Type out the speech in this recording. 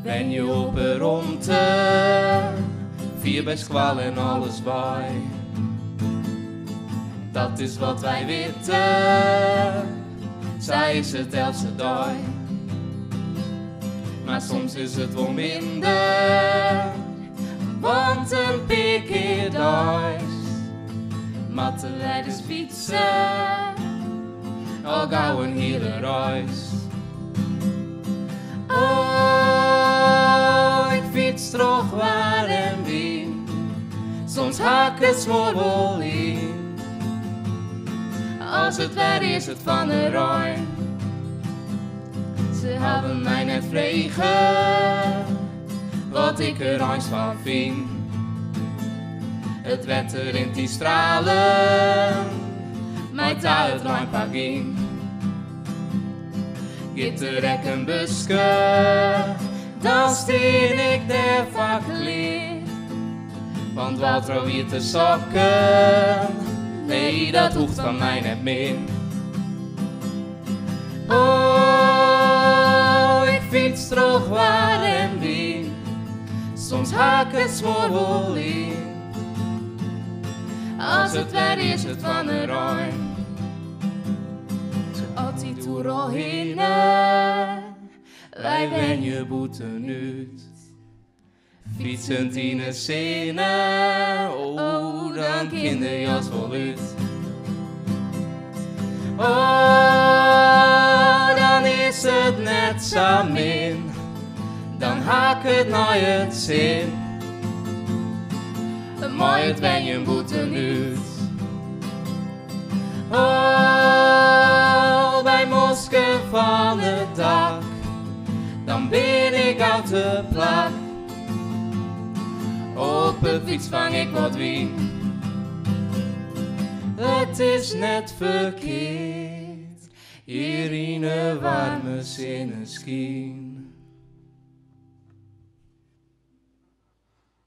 Ben je op een rondte, vier bij squal en alles bij. Dat is wat wij weten, zij is het elke dag. Maar soms is het wel minder, want een keer thuis. Mattenrijders fietsen, al gauw een hele reis. Oh, ik fiets toch waar en wien, soms haak het smoor wel in. Als het weer is het van de Rijn. Ze hebben mij net vregen wat ik er eens van vind. Het wetter in die stralen, mij thuis lang pak in. Giet er ek een buske, dan steen ik der vaak leer. Want wat trouw hier te sokken, nee dat hoeft van mij net meer. Oh, ik fiets terug waar en wien, soms haak het smoor wel in. Als het weer is het van de Rijn. Zo altijd door al heen, wij ben je boeten uit. Fietsend in de scène, oh dan kinderjas wel uit. Oh, dan is het net zo min, dan haak het naar het zin. Maar het ben je boeten uit. Oh, bij Moskou van het dak, dan ben ik uit de plak. Op het fiets vang ik wat wien. Het is net verkeerd, hier in een warme zinneschien.